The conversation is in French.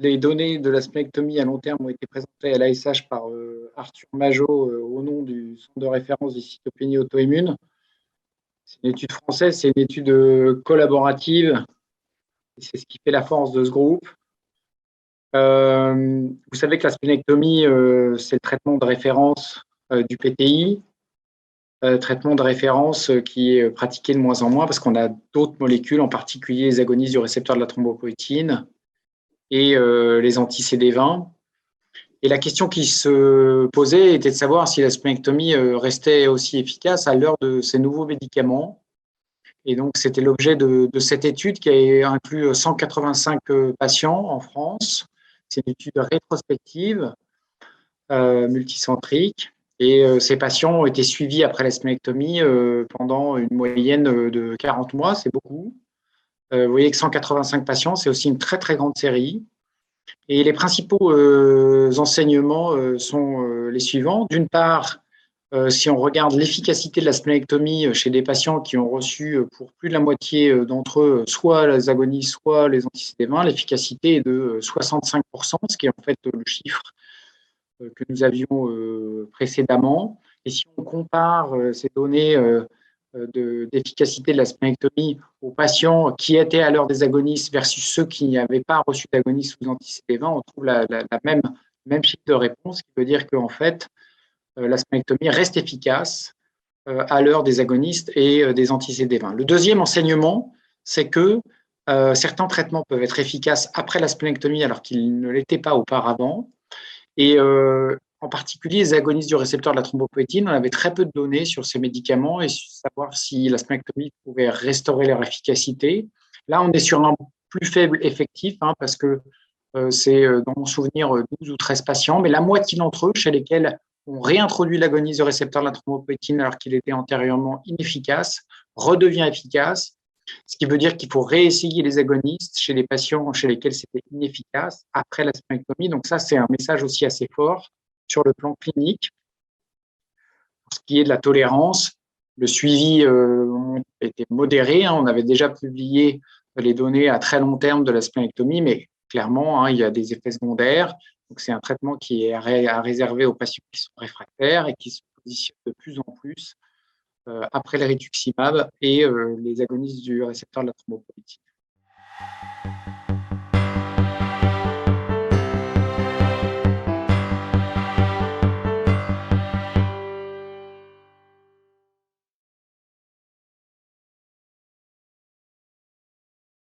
les données de la splénectomie à long terme ont été présentées à l'ASH par Arthur Majot au nom du Centre de référence des cytopénies auto-immunes. C'est une étude française, c'est une étude collaborative. C'est ce qui fait la force de ce groupe. Vous savez que la splénectomie, c'est le traitement de référence du PTI, traitement de référence qui est pratiqué de moins en moins parce qu'on a d'autres molécules, en particulier les agonistes du récepteur de la thrombopoïétine et les anti-CD20. Et la question qui se posait était de savoir si la splénectomie restait aussi efficace à l'heure de ces nouveaux médicaments. Et donc, c'était l'objet de cette étude qui a inclus 185 patients en France. C'est une étude rétrospective, multicentrique. Et ces patients ont été suivis après la splénectomie pendant une moyenne de 40 mois, c'est beaucoup. Vous voyez que 185 patients, c'est aussi une très, très grande série. Et les principaux enseignements sont les suivants. D'une part, si on regarde l'efficacité de la splénectomie chez des patients qui ont reçu pour plus de la moitié d'entre eux soit les agonistes, soit les anti-CD20, l'efficacité est de 65%, ce qui est en fait le chiffre que nous avions précédemment. Et si on compare ces données d'efficacité de la splénectomie aux patients qui étaient à l'heure des agonistes versus ceux qui n'avaient pas reçu d'agonistes ou d'anti-CD20, on trouve la même chiffre de réponse, qui veut dire qu'en fait, la splénectomie reste efficace à l'heure des agonistes et des anti-CD20. Le deuxième enseignement, c'est que certains traitements peuvent être efficaces après la splénectomie alors qu'ils ne l'étaient pas auparavant. Et en particulier, les agonistes du récepteur de la thrombopoïétine, on avait très peu de données sur ces médicaments et savoir si la splénectomie pouvait restaurer leur efficacité. Là, on est sur un plus faible effectif, parce que c'est, dans mon souvenir, 12 ou 13 patients, mais la moitié d'entre eux, chez lesquels on réintroduit l'agoniste du récepteur de la thrombopoïétine alors qu'il était antérieurement inefficace, redevient efficace, ce qui veut dire qu'il faut réessayer les agonistes chez les patients chez lesquels c'était inefficace après la splénectomie. Donc ça, c'est un message aussi assez fort sur le plan clinique. Pour ce qui est de la tolérance, le suivi était modéré. On avait déjà publié les données à très long terme de la splénectomie, mais clairement, il y a des effets secondaires. Donc, c'est un traitement qui est à réserver aux patients qui sont réfractaires et qui se positionnent de plus en plus après le rituximab et les agonistes du récepteur de la thrombopoïétine.